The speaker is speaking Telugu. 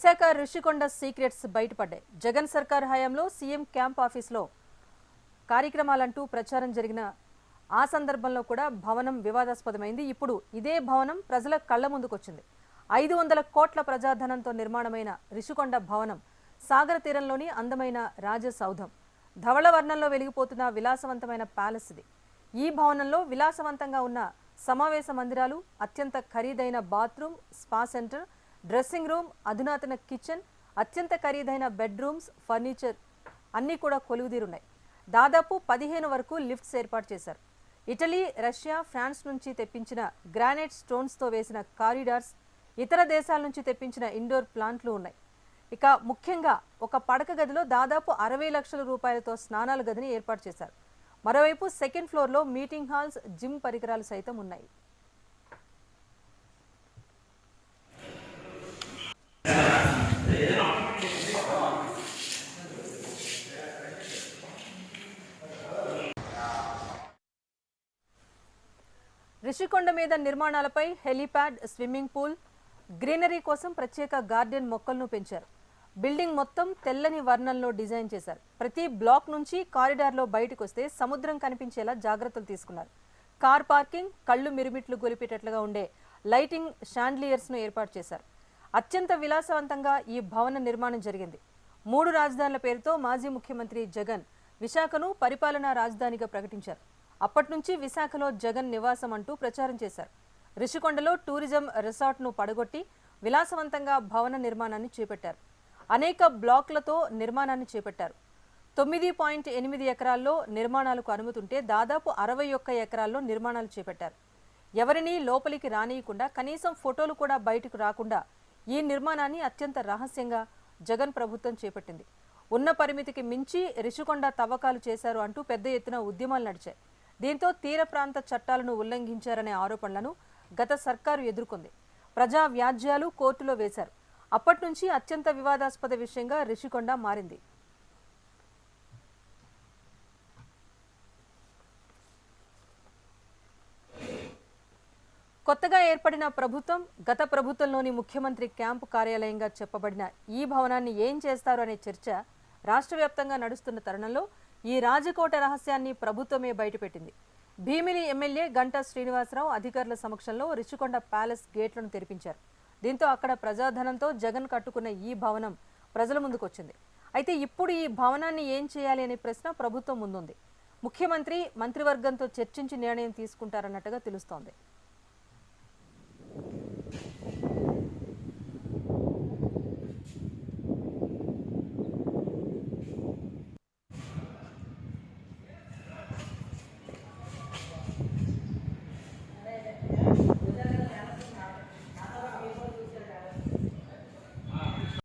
విశాఖ రుషికొండ సీక్రెట్స్ బయటపడ్డాయి. జగన్ సర్కార్ హయాంలో సీఎం క్యాంప్ ఆఫీస్లో కార్యక్రమాలంటూ ప్రచారం జరిగిన ఆ సందర్భంలో కూడా భవనం వివాదాస్పదమైంది. ఇప్పుడు ఇదే భవనం ప్రజల కళ్ల ముందుకొచ్చింది. 500 కోట్ల ప్రజాధనంతో నిర్మాణమైన రుషికొండ భవనం సాగర తీరంలోని అందమైన రాజసౌధం. ధవళ వర్ణంలో వెలిగిపోతున్న విలాసవంతమైన ప్యాలెస్ ఇది. ఈ భవనంలో విలాసవంతంగా ఉన్న సమావేశ మందిరాలు, అత్యంత ఖరీదైన bathroom, spa centre, dressing room, అధునాతన కిచెన్, అత్యంత ఖరీదైన బెడ్రూమ్స్, ఫర్నిచర్ అన్నీ కూడా కొలువుదీరున్నాయి. దాదాపు 15 వరకు లిఫ్ట్స్ ఏర్పాటు చేశారు. ఇటలీ, రష్యా, ఫ్రాన్స్ నుంచి తెప్పించిన గ్రానైట్ స్టోన్స్తో వేసిన కారిడార్స్, ఇతర దేశాల నుంచి తెప్పించిన ఇండోర్ ప్లాంట్లు ఉన్నాయి. ఇక ముఖ్యంగా ఒక పడక గదిలో దాదాపు 60 లక్షల రూపాయలతో స్నానాల గదిని ఏర్పాటు చేశారు. మరోవైపు సెకండ్ ఫ్లోర్లో మీటింగ్ హాల్స్, జిమ్ పరికరాలు సైతం ఉన్నాయి. రుషికొండ మీద నిర్మాణాలపై హెలీప్యాడ్, స్విమ్మింగ్ పూల్, గ్రీనరీ కోసం ప్రత్యేక గార్డెన్ మొక్కలను పెంచారు. బిల్డింగ్ మొత్తం తెల్లని వర్ణంలో డిజైన్ చేశారు. ప్రతి బ్లాక్ నుంచి కారిడార్లో బయటకు వస్తే సముద్రం కనిపించేలా జాగ్రత్తలు తీసుకున్నారు. కార్ పార్కింగ్, కళ్ళు మిరుమిట్లు గొలిపేటట్లుగా ఉండే లైటింగ్ షాండ్లియర్స్ను ఏర్పాటు చేశారు. అత్యంత విలాసవంతంగా ఈ భవన నిర్మాణం జరిగింది. 3 రాజధానుల పేరుతో మాజీ ముఖ్యమంత్రి జగన్ విశాఖను పరిపాలనా రాజధానిగా ప్రకటించారు. అప్పటి నుంచి విశాఖలో జగన్ నివాసం అంటూ ప్రచారం చేశారు. రుషికొండలో టూరిజం రిసార్ట్ను పడగొట్టి విలాసవంతంగా భవన నిర్మాణాన్ని చేపట్టారు. అనేక బ్లాక్లతో నిర్మాణాన్ని చేపట్టారు. 9.8 ఎకరాల్లో నిర్మాణాలకు అనుమతుంటే దాదాపు 61 ఎకరాల్లో నిర్మాణాలు చేపట్టారు. ఎవరినీ లోపలికి రానియకుండా, కనీసం ఫోటోలు కూడా బయటకు రాకుండా ఈ నిర్మాణాన్ని అత్యంత రహస్యంగా జగన్ ప్రభుత్వం చేపట్టింది. ఉన్న పరిమితికి మించి రుషికొండ తవ్వకాలు చేశారు అంటూ పెద్ద ఎత్తున ఉద్యమాలు నడిచాయి. దీంతో తీర ప్రాంత చట్టాలను ఉల్లంఘించారనే ఆరోపణలను గత సర్కారు ఎదుర్కొంది. ప్రజా వ్యాజ్యాలు కోర్టులో వేశారు. అప్పటి నుంచి అత్యంత వివాదాస్పద విషయంగా రుషికొండ మారింది. కొత్తగా ఏర్పడిన ప్రభుత్వం, గత ప్రభుత్వంలోని ముఖ్యమంత్రి క్యాంపు కార్యాలయంగా చెప్పబడిన ఈ భవనాన్ని ఏం చేస్తారు అనే చర్చ రాష్ట్ర వ్యాప్తంగా నడుస్తున్న తరుణంలో ఈ రాజకోట రహస్యాన్ని ప్రభుత్వమే బయటపెట్టింది. భీమిలి ఎమ్మెల్యే గంటా శ్రీనివాసరావు అధికారుల సమక్షంలో రుషికొండ ప్యాలెస్ గేట్లను తెరిపించారు. దీంతో అక్కడ ప్రజాధనంతో జగన్ కట్టుకున్న ఈ భవనం ప్రజల ముందుకొచ్చింది. అయితే ఇప్పుడు ఈ భవనాన్ని ఏం చేయాలి అనే ప్రశ్న ప్రభుత్వం ముందుంది. ముఖ్యమంత్రి మంత్రివర్గంతో చర్చించి నిర్ణయం తీసుకుంటారన్నట్టుగా తెలుస్తోంది.